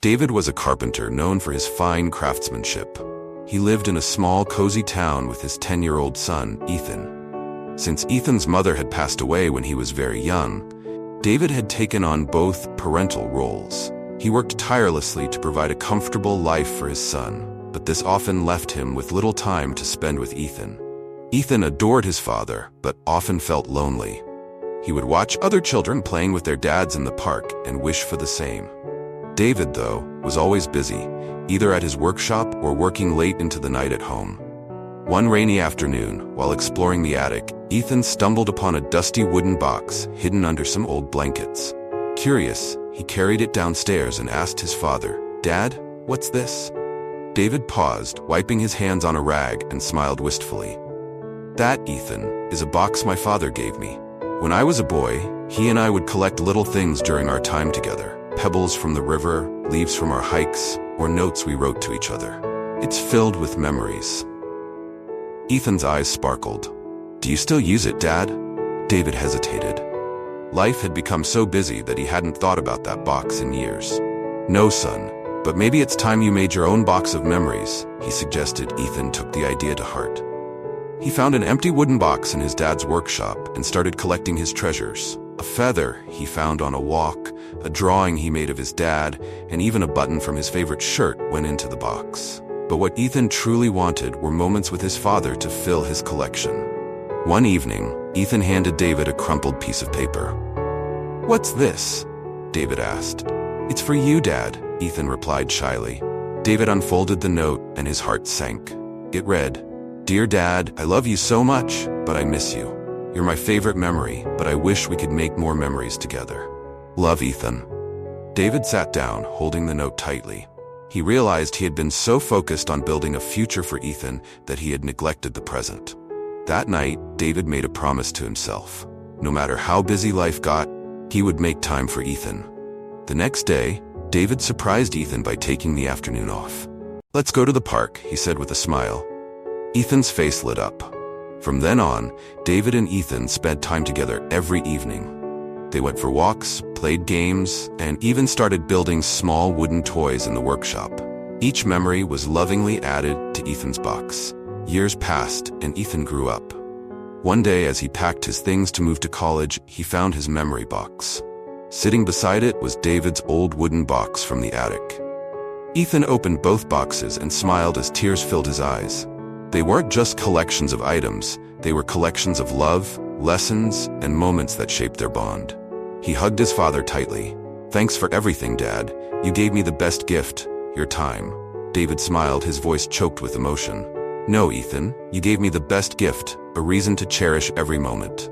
David was a carpenter known for his fine craftsmanship. He lived in a small, cozy town with his 10-year-old son, Ethan. Since Ethan's mother had passed away when he was very young, David had taken on both parental roles. He worked tirelessly to provide a comfortable life for his son, but this often left him with little time to spend with Ethan. Ethan adored his father, but often felt lonely. He would watch other children playing with their dads in the park and wish for the same. David, though, was always busy, either at his workshop or working late into the night at home. One rainy afternoon, while exploring the attic, Ethan stumbled upon a dusty wooden box hidden under some old blankets. Curious, he carried it downstairs and asked his father, "Dad, what's this?" David paused, wiping his hands on a rag, and smiled wistfully. "That, Ethan, is a box my father gave me. When I was a boy, he and I would collect little things during our time together. Pebbles from the river, leaves from our hikes, or notes we wrote to each other. It's filled with memories." Ethan's eyes sparkled. "Do you still use it, Dad?" David hesitated. Life had become so busy that he hadn't thought about that box in years. "No, son, but maybe it's time you made your own box of memories," he suggested. Ethan took the idea to heart. He found an empty wooden box in his dad's workshop and started collecting his treasures. A feather he found on a walk, a drawing he made of his dad, and even a button from his favorite shirt went into the box. But what Ethan truly wanted were moments with his father to fill his collection. One evening, Ethan handed David a crumpled piece of paper. "What's this?" David asked. "It's for you, Dad," Ethan replied shyly. David unfolded the note and his heart sank. It read, "Dear Dad, I love you so much, but I miss you. You're my favorite memory, but I wish we could make more memories together. Love, Ethan." David sat down, holding the note tightly. He realized he had been so focused on building a future for Ethan that he had neglected the present. That night, David made a promise to himself. No matter how busy life got, he would make time for Ethan. The next day, David surprised Ethan by taking the afternoon off. "Let's go to the park," he said with a smile. Ethan's face lit up. From then on, David and Ethan spent time together every evening. They went for walks, played games, and even started building small wooden toys in the workshop. Each memory was lovingly added to Ethan's box. Years passed, and Ethan grew up. One day, as he packed his things to move to college, he found his memory box. Sitting beside it was David's old wooden box from the attic. Ethan opened both boxes and smiled as tears filled his eyes. They weren't just collections of items, they were collections of love, lessons, and moments that shaped their bond. He hugged his father tightly. "Thanks for everything, Dad. You gave me the best gift, your time." David smiled, his voice choked with emotion. "No, Ethan, you gave me the best gift, a reason to cherish every moment."